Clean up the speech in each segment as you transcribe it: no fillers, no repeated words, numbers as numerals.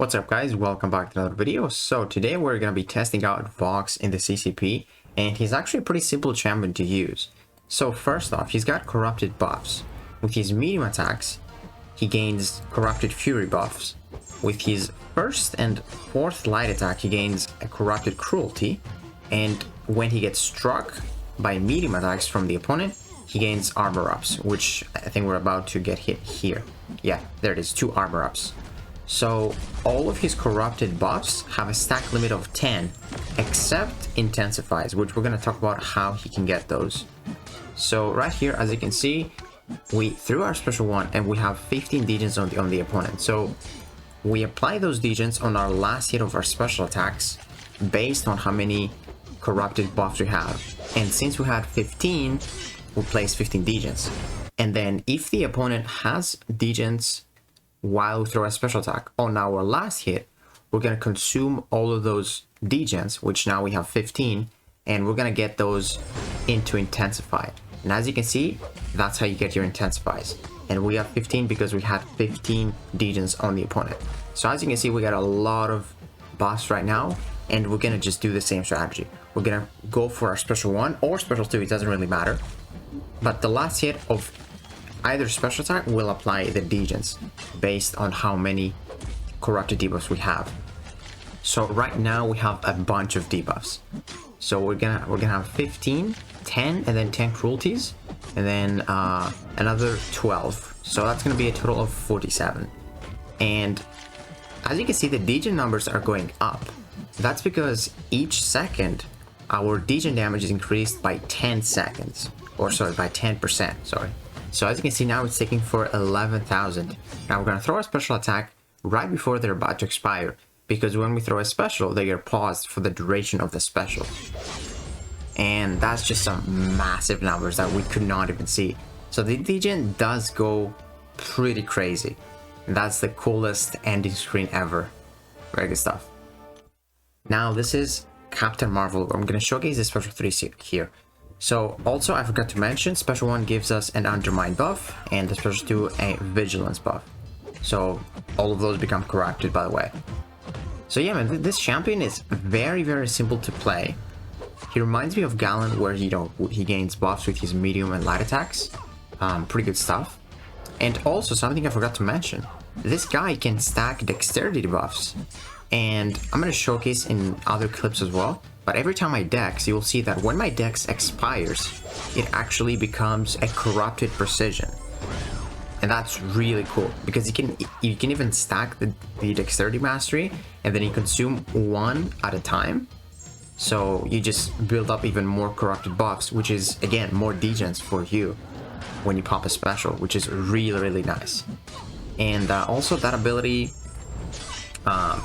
What's up guys, welcome back to another video. So today we're going to be testing out Vox in the CCP, and he's actually a pretty simple champion to use. So first off, he's got corrupted buffs. With his medium attacks, he gains corrupted fury buffs. With his first and fourth light attack, he gains a corrupted cruelty, and when he gets struck by medium attacks from the opponent, he gains armor ups, which I think we're about to get hit here. Yeah, there it is, 2 armor ups. So all of his corrupted buffs have a stack limit of 10, except intensifies, which we're going to talk about how he can get those. So right here, as you can see, we threw our special one and we have 15 degens on the opponent. So we apply those degens on our last hit of our special attacks based on how many corrupted buffs we have. And since we had 15, we place 15 degens. And then if the opponent has degens while we throw a special attack on our last hit, we're going to consume all of those degens, which now we have 15, and we're going to get those into intensified. And as you can see, that's how you get your intensifies. And we have 15 because we had 15 degens on the opponent. So as you can see, we got a lot of buffs right now, and we're going to just do the same strategy. We're going to go for our special 1 or special 2, it doesn't really matter. But the last hit of either special attack will apply the degens based on how many corrupted debuffs we have. So right now we have a bunch of debuffs. So we're gonna have 15, 10, and then 10 cruelties, and then another 12. So that's gonna be a total of 47. And as you can see, the degen numbers are going up. That's because each second our degen damage is increased by 10 seconds, or sorry, by 10%. Sorry. So as you can see, now it's taking for 11,000. Now we're going to throw a special attack right before they're about to expire, because when we throw a special, they get paused for the duration of the special. And that's just some massive numbers that we could not even see. So the degen does go pretty crazy. And that's the coolest ending screen ever. Very good stuff. Now this is Captain Marvel. I'm going to showcase the special 3 here. So also, I forgot to mention, special 1 gives us an undermine buff, and the special 2 a vigilance buff. So all of those become corrupted, by the way. So yeah, man, this champion is very, very simple to play. He reminds me of Galen, where he gains buffs with his medium and light attacks. Pretty good stuff. And also, something I forgot to mention, this guy can stack dexterity buffs. And I'm going to showcase in other clips as well. But every time I dex, you'll see that when my dex expires, it actually becomes a corrupted precision. And that's really cool, because you can even stack the dexterity mastery, and then you consume 1 at a time. So you just build up even more corrupted buffs, which is, again, more degens for you when you pop a special, which is really, really nice. And also that ability,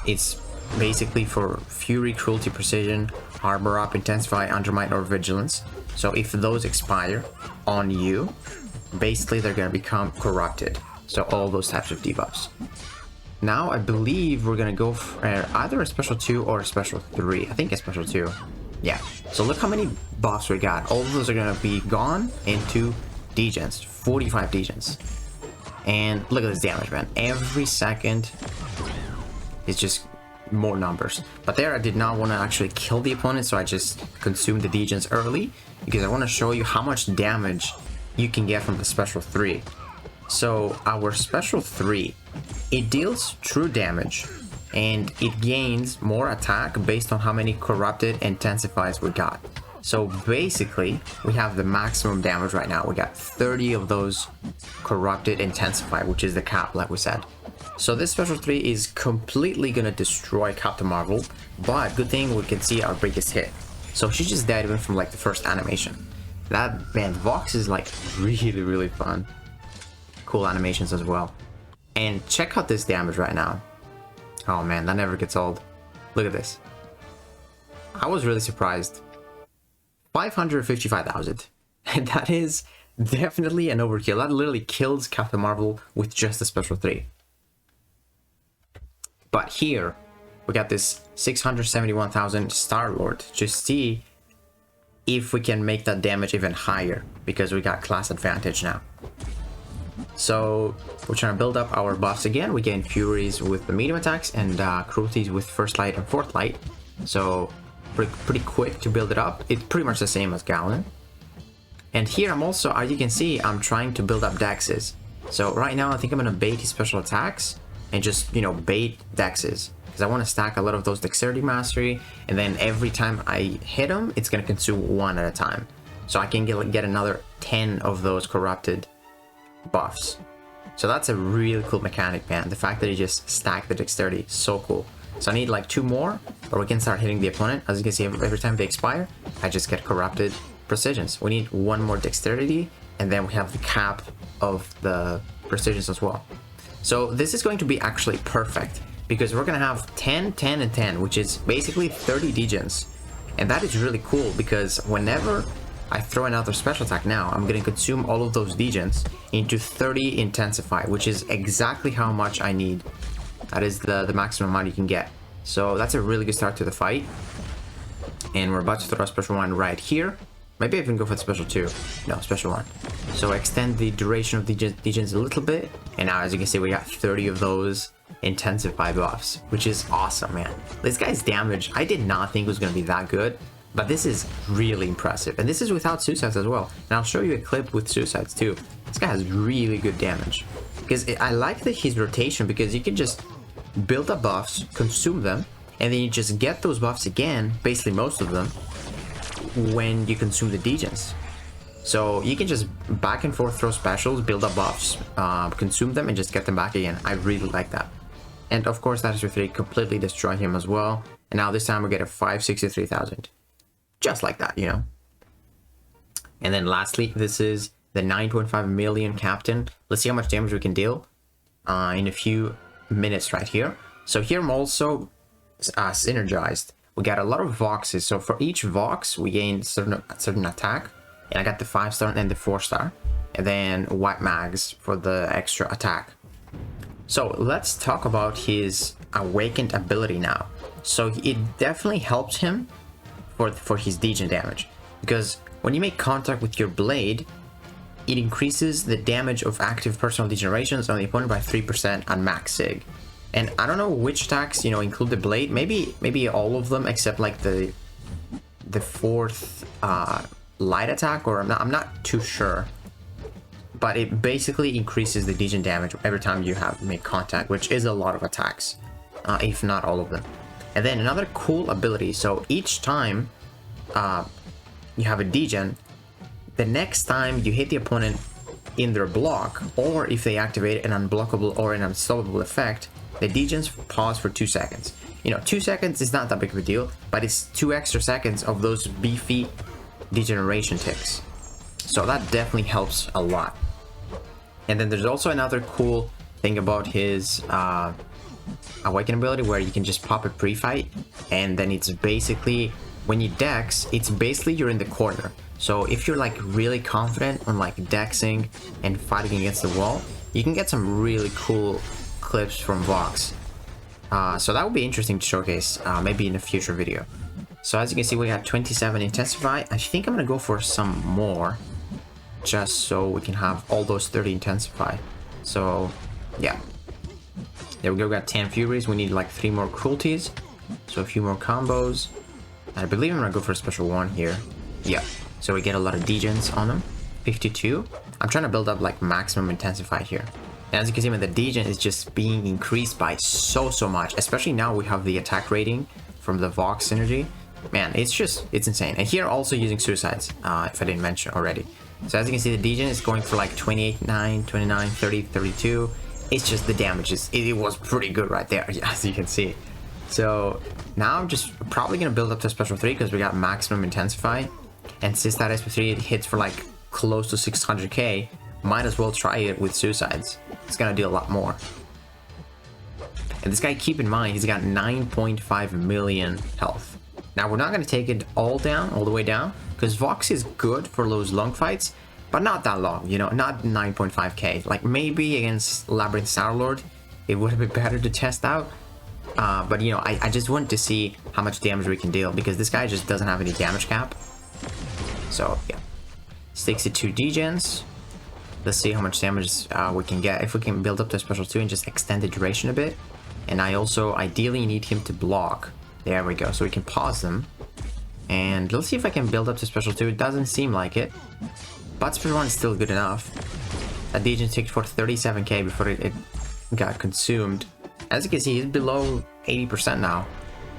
it's basically for Fury, Cruelty, Precision, Armor Up, Intensify, Undermine, or Vigilance. So if those expire on you, basically they're going to become corrupted. So all those types of debuffs. Now I believe we're going to go for either a special 2 or a special 3. I think a special 2. Yeah. So look how many buffs we got. All of those are going to be gone into degens. 45 degens. And look at this damage, man. Every second is just more numbers. But there I did not want to actually kill the opponent, so I just consumed the degens early, because I want to show you how much damage you can get from the special 3. So our special 3, it deals true damage, and it gains more attack based on how many corrupted intensifies we got. So basically we have the maximum damage right now. We got 30 of those corrupted intensify, which is the cap, like we said. So this special 3 is completely gonna destroy Captain Marvel, but good thing we can see our biggest hit. So she just died even from like the first animation. That, man, Vox is like really, really fun. Cool animations as well. And check out this damage right now. Oh man, that never gets old. Look at this. I was really surprised. 555,000. And that is definitely an overkill. That literally kills Captain Marvel with just the special 3. But here, we got this 671,000 Star-Lord. Just see if we can make that damage even higher, because we got class advantage now. So we're trying to build up our buffs again. We gain Furies with the medium attacks and Cruelties with First Light and Fourth Light. So pretty quick to build it up. It's pretty much the same as Gallon. And here I'm also, as you can see, I'm trying to build up Dexes. So right now I think I'm going to bait his special attacks and just, you know, bait Dexes. Because I want to stack a lot of those Dexterity Mastery, and then every time I hit him, it's going to consume 1 at a time. So I can get another 10 of those corrupted buffs. So that's a really cool mechanic, man. The fact that he just stacked the Dexterity, so cool. So I need like 2 more, or we can start hitting the opponent. As you can see, every time they expire, I just get corrupted Precisions. We need 1 more Dexterity, and then we have the cap of the Precisions as well. So this is going to be actually perfect, because we're going to have 10, 10, and 10, which is basically 30 Degens. And that is really cool, because whenever I throw another special attack now, I'm going to consume all of those Degens into 30 Intensify, which is exactly how much I need. That is the maximum amount you can get. So that's a really good start to the fight. And we're about to throw a special 1 right here. Maybe I even go for the special 2. No, special 1. So extend the duration of the Degens a little bit. And now, as you can see, we got 30 of those Intensify buffs, which is awesome, man. This guy's damage, I did not think was going to be that good, but this is really impressive. And this is without Suicides as well. And I'll show you a clip with Suicides too. This guy has really good damage. Because I like his rotation, because you can just build up buffs, consume them, and then you just get those buffs again, basically most of them, when you consume the Degens. So you can just back and forth throw specials, build up buffs, consume them, and just get them back again. I really like that. And of course, that is your 3 completely destroy him as well. And now this time we get a 563,000. Just like that, you know. And then lastly, this is the 9.5 million Captain. Let's see how much damage we can deal in a few minutes right here. So here I'm also synergized. We got a lot of Voxes. So for each Vox, we gain certain attack. And I got the 5-star and the 4-star. And then White Mags for the extra attack. So let's talk about his Awakened ability now. So it definitely helps him for his Degen damage. Because when you make contact with your blade, it increases the damage of active personal degenerations on the opponent by 3% on max sig. And I don't know which attacks, you know, include the blade. Maybe all of them except like the 4th light attack, or I'm not too sure. But it basically increases the Degen damage every time you make contact, which is a lot of attacks, if not all of them. And then another cool ability. So each time you have a Degen, the next time you hit the opponent in their block, or if they activate an unblockable or an unstoppable effect, the Degens pause for 2 seconds. You know, 2 seconds is not that big of a deal, but it's 2 extra seconds of those beefy degeneration ticks. So that definitely helps a lot. And then there's also another cool thing about his Awaken ability, where you can just pop a pre-fight, and then it's basically, when you dex, it's basically you're in the corner. So if you're like really confident on like dexing and fighting against the wall, you can get some really cool clips from Vox. So that would be interesting to showcase maybe in a future video. So as you can see, we got 27 Intensify. I think I'm gonna go for some more, just so we can have all those 30 Intensify. So yeah, there we go. We got 10 Furies. We need like 3 more Cruelties, so a few more combos. I believe I'm gonna go for a special 1 here. Yeah, so we get a lot of Degens on them. 52. I'm trying to build up like maximum Intensify here. And as you can see, the Degen is just being increased by so much, especially now we have the attack rating from the Vox synergy. Man, it's insane. And here also using Suicides, if I didn't mention already. So as you can see, the Degen is going for like 28, 9, 29, 30, 32. It's just the damage it was pretty good right there, as you can see. So now I'm just probably gonna build up to special 3, because we got maximum Intensify. And since that SP3 it hits for like close to 600k, might as well try it with Suicides. It's gonna do a lot more. And this guy, keep in mind, he's got 9.5 million health. Now we're not going to take it all the way down, because Vox is good for those long fights, but not that long, you know, not 9.5k. Like maybe against Labyrinth Starlord, it would have been better to test out. But you know, I just wanted to see how much damage we can deal, because this guy just doesn't have any damage cap. So yeah, 62 Degens. Let's see how much damage we can get. If we can build up to a special 2 and just extend the duration a bit. And I also ideally need him to block. There we go. So we can pause them. And let's see if I can build up to special 2. It doesn't seem like it. But special 1 is still good enough. That Degen ticked for 37k before it got consumed. As you can see, he's below 80% now.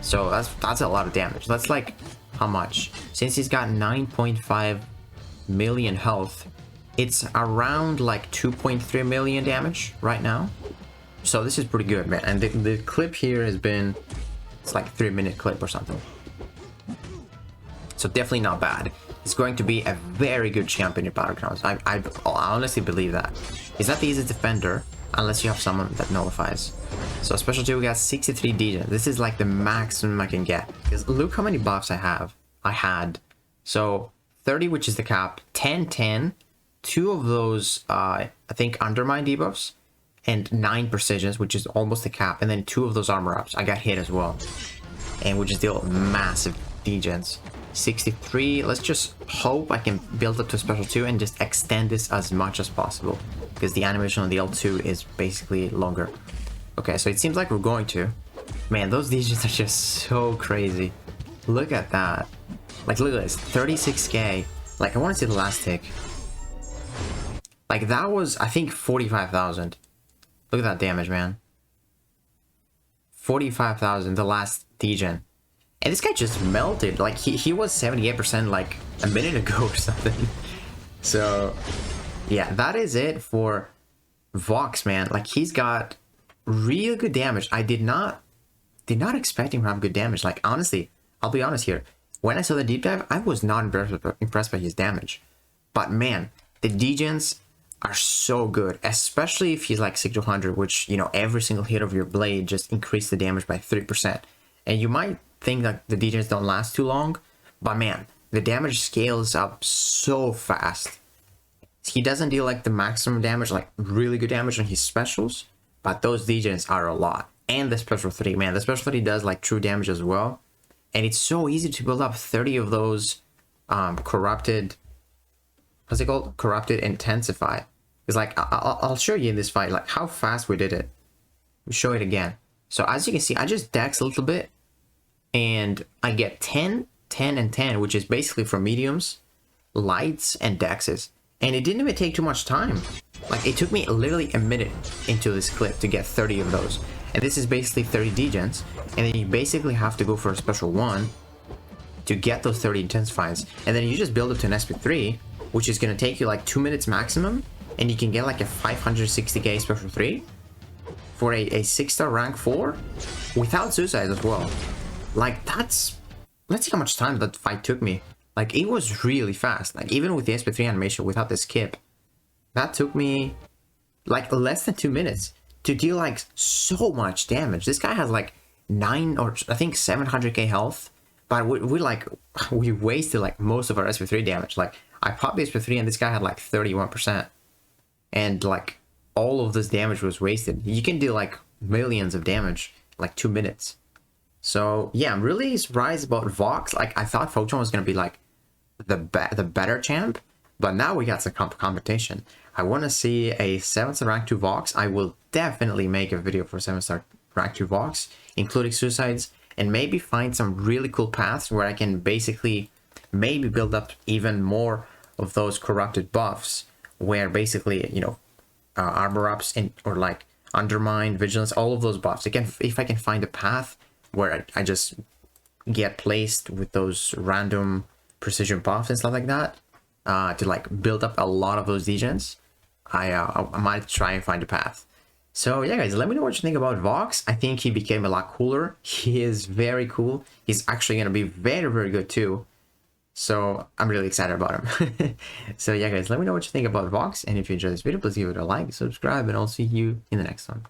So that's a lot of damage. That's like, how much? Since he's got 9.5 million health, it's around like 2.3 million damage right now. So this is pretty good, man. And the clip here has been, it's like a 3-minute clip or something. So definitely not bad. It's going to be a very good champion in Battlegrounds. I honestly believe that. He's not the easiest defender unless you have someone that nullifies. So special 2, we got 63 Degen. This is like the maximum I can get. Because look how many buffs I had. So 30, which is the cap, 10, 2 of those, I think, undermine debuffs, and 9 precisions, which is almost the cap, and then 2 of those armor ups. I got hit as well. And we just deal massive Degens. 63, let's just hope I can build up to a special 2 and just extend this as much as possible, because the animation on the L2 is basically longer. Okay, so it seems like we're going to. Man, those Degens are just so crazy. Look at that. Like, look at this, 36k. Like, I want to see the last tick. Like, that was, I think, 45,000. Look at that damage, man. 45,000, the last Degen. And this guy just melted. Like, he was 78% like a minute ago or something. So, yeah, that is it for Vox, man. Like, he's got real good damage. I did not expect him to have good damage. Like, honestly, I'll be honest here. When I saw the deep dive, I was not impressed by his damage. But, man, the Degens are so good, especially if he's like 600, which, you know, every single hit of your blade just increased the damage by 3%. And you might think that the Degens don't last too long, but man, the damage scales up so fast. He doesn't deal like the maximum damage, like really good damage on his specials, but those Degens are a lot. And the special 3, man, the special 3 does like true damage as well. And it's so easy to build up 30 of those corrupted, what's it called? Corrupted Intensify. It's like, I'll show you in this fight, like how fast we did it. We'll show it again. So as you can see, I just dex a little bit, and I get 10, 10, and 10, which is basically for mediums, lights, and dexes. And it didn't even take too much time. Like, it took me literally a minute into this clip to get 30 of those. And this is basically 30 Degens, and then you basically have to go for a special 1 to get those 30 intensifies. And then you just build it to an SP3, which is going to take you like 2 minutes maximum, and you can get like a 560k special 3 for a 6-star rank 4 without suicides as well. Like, let's see how much time that fight took me. Like, it was really fast. Like, even with the SP3 animation without the skip, that took me like less than 2 minutes to deal like so much damage. This guy has like 9 or I think 700k health, but we wasted like most of our SP3 damage. Like, I popped the SP3 and this guy had like 31%. And like all of this damage was wasted. You can do like millions of damage like 2 minutes. So yeah, I'm really surprised about Vox. Like, I thought Photron was gonna be like the better champ, but now we got some competition. I want to see a 7-star rank 2 Vox. I will definitely make a video for 7-star rank 2 Vox, including suicides, and maybe find some really cool paths where I can basically maybe build up even more of those corrupted buffs, where basically, you know, armor ups or like undermine, vigilance, all of those buffs. Again, if I can find a path where I just get placed with those random precision buffs and stuff like that, to like build up a lot of those Degens, I might try and find a path. So yeah, guys, let me know what you think about Vox. I think he became a lot cooler. He is very cool. He's actually going to be very, very good too. So I'm really excited about him. So yeah, guys, let me know what you think about Vox. And if you enjoyed this video, please give it a like, subscribe, and I'll see you in the next one.